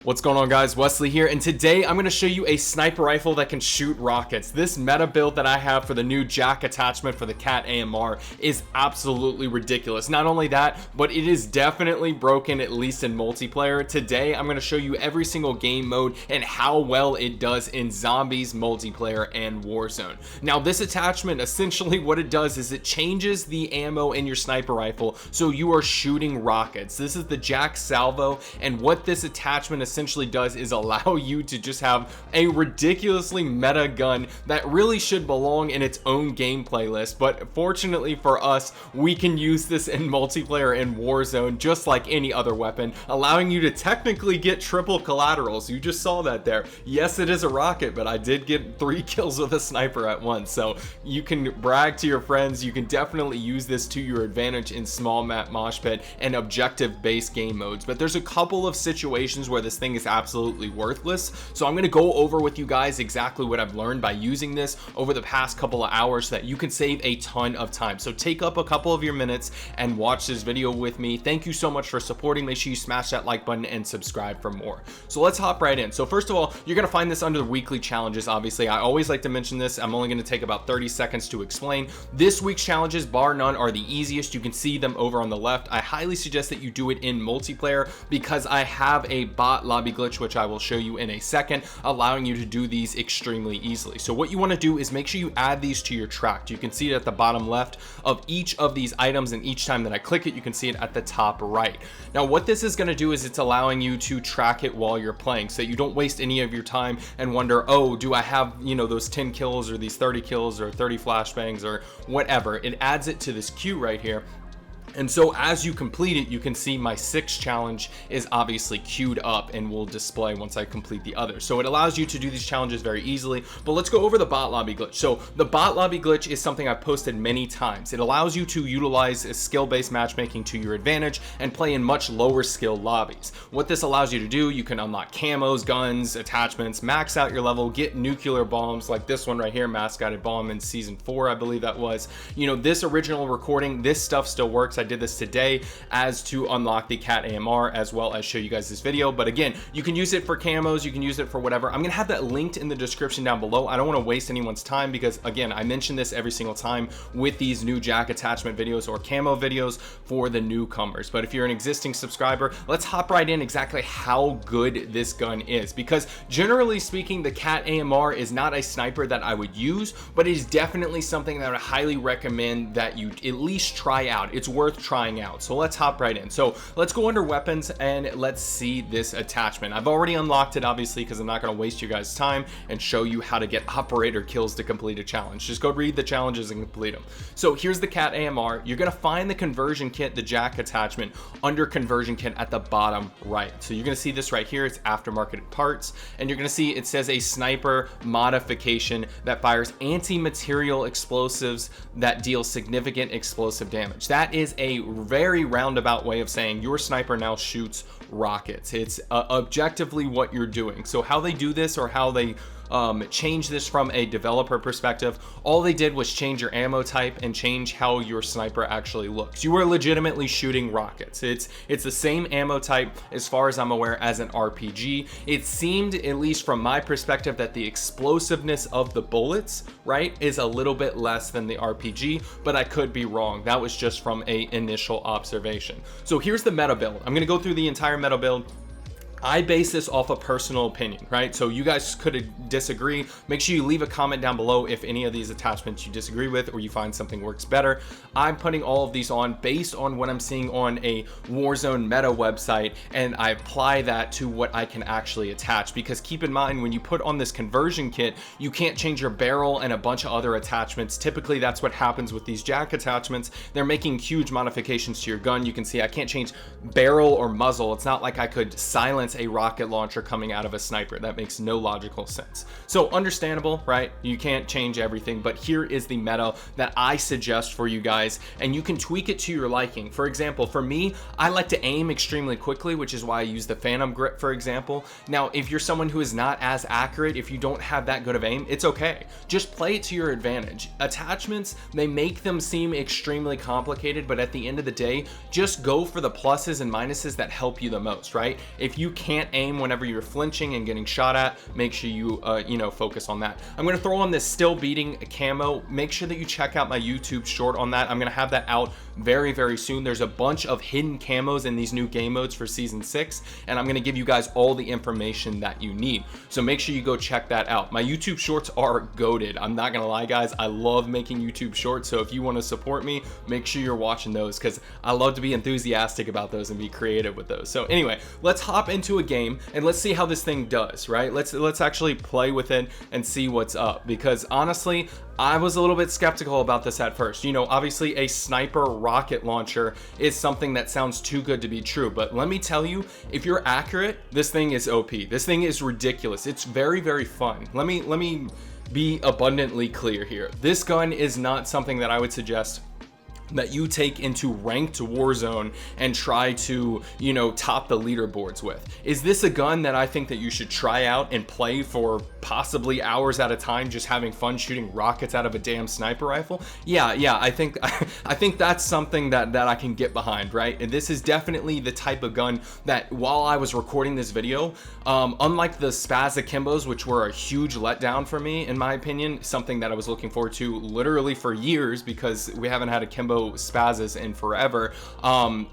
What's going on, guys? Wesley here, and today I'm going to show you a sniper rifle that can shoot rockets. This meta build that I have for the new JAK attachment for the Cat AMR is absolutely ridiculous. Not only that, but it is definitely broken, at least in multiplayer. Today I'm going to show you every single game mode and how well it does in zombies, multiplayer, and Warzone. Now, this attachment, essentially what it does is it changes the ammo in your sniper rifle so you are shooting rockets. This is the JAK SALVO, and what this attachment essentially does is allow you to just have a ridiculously meta gun that really should belong in its own gameplay list. But fortunately for us, we can use this in multiplayer in Warzone just like any other weapon, allowing you to technically get triple collaterals. You just saw that there. Yes, it is a rocket, but I did get 3 kills with a sniper at once, so you can brag to your friends. You can definitely use this to your advantage in small map mosh pit and objective based game modes. But there's a couple of situations where this thing is absolutely worthless, so I'm going to go over with you guys exactly what I've learned by using this over the past couple of hours so that you can save a ton of time. So take up a couple of your minutes and watch this video with me. Thank you so much for supporting. Make sure you smash that like button and subscribe for more. So let's hop right in. So first of all, you're going to find this under the weekly challenges. Obviously, I always like to mention this. I'm only going to take about 30 seconds to explain. This week's challenges, bar none, are the easiest. You can see them over on the left. I highly suggest that you do it in multiplayer because I have a bot lobby glitch, which I will show you in a second, allowing you to do these extremely easily. So what you want to do is make sure you add these to your track. You can see it at the bottom left of each of these items, and each time that I click it, you can see it at the top right. Now what this is going to do is it's allowing you to track it while you're playing, so you don't waste any of your time and wonder, oh, do I have, you know, those 10 kills or these 30 kills or 30 flashbangs or whatever. It adds it to this queue right here. And so as you complete it, you can see my 6th challenge is obviously queued up and will display once I complete the others. So it allows you to do these challenges very easily. But let's go over the bot lobby glitch. So the bot lobby glitch is something I've posted many times. It allows you to utilize a skill-based matchmaking to your advantage and play in much lower skill lobbies. What this allows you to do, you can unlock camos, guns, attachments, max out your level, get nuclear bombs like this one right here, mascotted bomb in season 4, I believe that was. You know, this original recording, this stuff still works. I did this today as to unlock the Cat AMR as well as show you guys this video. But again, you can use it for camos, you can use it for whatever. I'm gonna have that linked in the description down below. I don't want to waste anyone's time because again, I mention this every single time with these new JAK attachment videos or camo videos for the newcomers. But if you're an existing subscriber, let's hop right in exactly how good this gun is, because generally speaking, the Cat AMR is not a sniper that I would use, but it is definitely something that I highly recommend that you at least try out. It's worth trying out. So let's hop right in. So let's go under weapons and let's see this attachment. I've already unlocked it, obviously, because I'm not going to waste you guys time and show you how to get operator kills to complete a challenge. Just go read the challenges and complete them. So here's the Cat AMR. You're going to find the conversion kit, the JAK attachment, under conversion kit at the bottom right. So you're going to see this right here. It's aftermarket parts, and you're going to see it says a sniper modification that fires anti-material explosives that deal significant explosive damage. That is a very roundabout way of saying your sniper now shoots rockets. It's objectively what you're doing. So how they do this, or how they change this from a developer perspective, all they did was change your ammo type and change how your sniper actually looks. You are legitimately shooting rockets. It's the same ammo type as far as I'm aware as an RPG. It seemed, at least from my perspective, that the explosiveness of the bullets, right, is a little bit less than the RPG, but I could be wrong. That was just from a initial observation. So here's the meta build. I'm going to go through the entire meta build. I base this off of personal opinion, right? So you guys could disagree. Make sure you leave a comment down below if any of these attachments you disagree with or you find something works better. I'm putting all of these on based on what I'm seeing on a Warzone meta website, and I apply that to what I can actually attach. Because keep in mind, when you put on this conversion kit, you can't change your barrel and a bunch of other attachments. Typically, that's what happens with these JAK attachments. They're making huge modifications to your gun. You can see I can't change barrel or muzzle. It's not like I could silence a rocket launcher coming out of a sniper. That makes no logical sense. So understandable, right? You can't change everything, but here is the meta that I suggest for you guys, and you can tweak it to your liking. For example, for me, I like to aim extremely quickly, which is why I use the Phantom grip, for example. Now, if you're someone who is not as accurate, if you don't have that good of aim, it's okay. Just play it to your advantage. Attachments, they make them seem extremely complicated, but at the end of the day, just go for the pluses and minuses that help you the most, right? If you can't aim whenever you're flinching and getting shot at, make sure you you know, focus on that. I'm gonna throw on this still beating camo. Make sure that you check out my YouTube short on that. I'm gonna have that out very, very soon. There's a bunch of hidden camos in these new game modes for season 6, and I'm gonna give you guys all the information that you need, so make sure you go check that out. My YouTube shorts are goated. I'm not gonna lie, guys, I love making YouTube shorts, so if you want to support me, make sure you're watching those, because I love to be enthusiastic about those and be creative with those. So anyway, let's hop into a game and let's see how this thing does, right? Let's actually play with it and see what's up, because honestly, I was a little bit skeptical about this at first. You know, obviously a sniper rocket launcher is something that sounds too good to be true, but let me tell you, if you're accurate, this thing is OP. This thing is ridiculous. It's very, very fun. Let me be abundantly clear here. This gun is not something that I would suggest that you take into ranked Warzone and try to, you know, top the leaderboards with. Is this a gun that I think that you should try out and play for possibly hours at a time, just having fun shooting rockets out of a damn sniper rifle? Yeah, I think that's something that I can get behind, right? And this is definitely the type of gun that, while I was recording this video, unlike the Spaz Akimbos, which were a huge letdown for me, in my opinion, something that I was looking forward to literally for years, because we haven't had Akimbo Spazes in forever.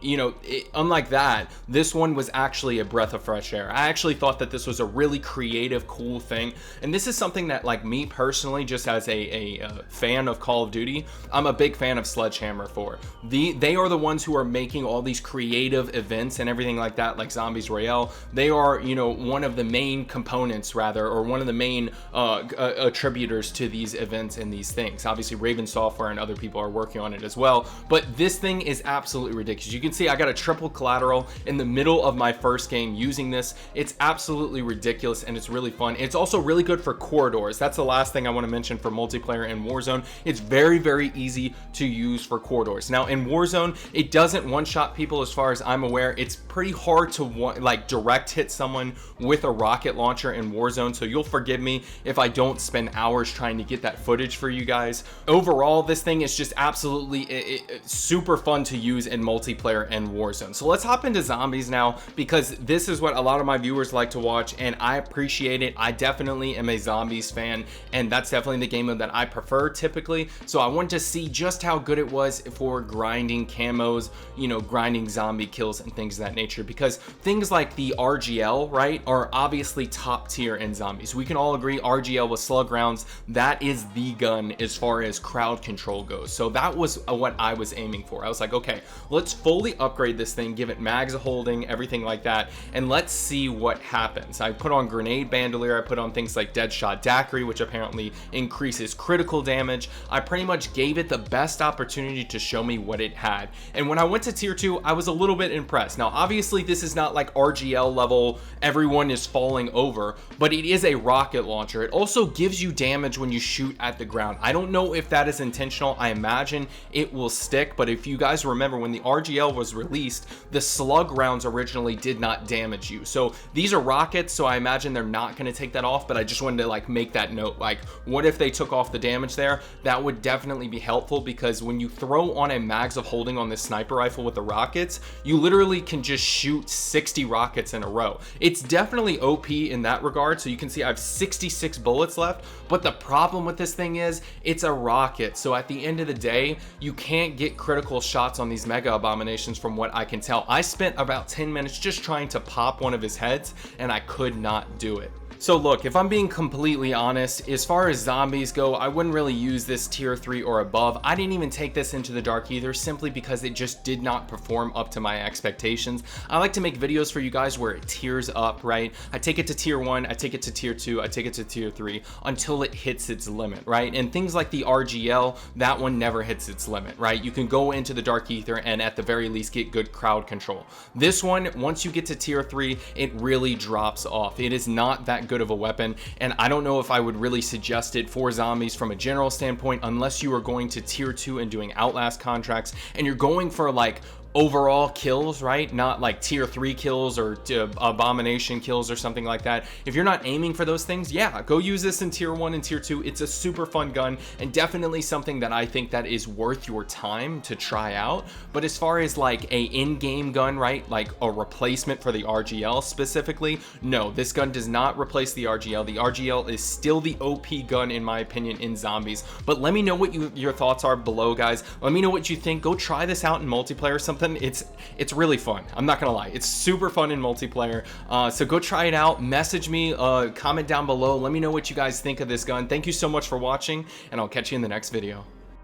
You know, unlike that, this one was actually a breath of fresh air. I actually thought that this was a really creative, cool thing, and this is something that, like, me personally, just as a fan of Call of Duty, I'm a big fan of Sledgehammer for. They are the ones who are making all these creative events and everything like that, like Zombies Royale. They are, you know, one of the main components, rather, or one of the main attributors to these events and these things. Obviously Raven Software and other people are working on it as well, but this thing is absolutely ridiculous. You can see I got a triple collateral in the middle of my first game using this. It's absolutely ridiculous, and it's really fun. It's also really good for corridors. That's the last thing I want to mention for multiplayer in Warzone. It's very, very easy to use for corridors. Now in Warzone, it doesn't one-shot people as far as I'm aware. It's pretty hard to like direct hit someone with a rocket launcher in Warzone, so you'll forgive me if I don't spend hours trying to get that footage for you guys. Overall, this thing is just absolutely super fun to use in multiplayer and Warzone. So let's hop into zombies now, because this is what a lot of my viewers like to watch, and I appreciate it. I definitely am a zombies fan, and that's definitely the game mode that I prefer typically. So I wanted to see just how good it was for grinding camos, you know, grinding zombie kills and things of that nature, because things like the RGL, right, are obviously top tier in zombies. We can all agree RGL with slug rounds, that is the gun as far as crowd control goes. So that was what I was aiming for. I was like, okay, let's fully upgrade this thing, give it mags holding, everything like that, and let's see what happens. I put on grenade bandolier, I put on things like Deadshot Daiquiri, which apparently increases critical damage. I pretty much gave it the best opportunity to show me what it had, and when I went to tier 2, I was a little bit impressed. Now obviously this is not like RGL level, everyone is falling over, but it is a rocket launcher. It also gives you damage when you shoot at the ground. I don't know if that is intentional. I imagine it will stick, but if you guys remember, when the RGL was released, the slug rounds originally did not damage you. So these are rockets, so I imagine they're not going to take that off, but I just wanted to like make that note, like what if they took off the damage there? That would definitely be helpful, because when you throw on a mags of holding on this sniper rifle with the rockets, you literally can just shoot 60 rockets in a row. It's definitely OP in that regard. So you can see I have 66 bullets left, but the problem with this thing is it's a rocket, so at the end of the day you can't get critical shots on these mega abominations from what I can tell. I spent about 10 minutes just trying to pop one of his heads and I could not do it. So look, if I'm being completely honest, as far as zombies go, I wouldn't really use this tier 3 or above. I didn't even take this into the dark either, simply because it just did not perform up to my expectations. I like to make videos for you guys where it tiers up, right? I take it to tier 1, I take it to tier 2, I take it to tier 3 until it hits its limit, right? And things like the RGL, that one never hits its limit, right? You can go into the dark ether and at the very least get good crowd control. This one, once you get to tier 3, it really drops off. It is not that good of a weapon, and I don't know if I would really suggest it for zombies from a general standpoint, unless you are going to tier 2 and doing outlast contracts and you're going for like overall kills, right? Not like tier 3 kills or abomination kills or something like that. If you're not aiming for those things, yeah, go use this in tier 1 and tier 2. It's a super fun gun and definitely something that I think that is worth your time to try out. But as far as like a in-game gun, right, like a replacement for the RGL specifically, no, this gun does not replace the RGL. The RGL is still the OP gun in my opinion in zombies. But let me know what your thoughts are below, guys. Let me know what you think. Go try this out in multiplayer or something. It's really fun. I'm not gonna lie, it's super fun in multiplayer. So go try it out. Message me, comment down below. Let me know what you guys think of this gun. Thank you so much for watching, and I'll catch you in the next video.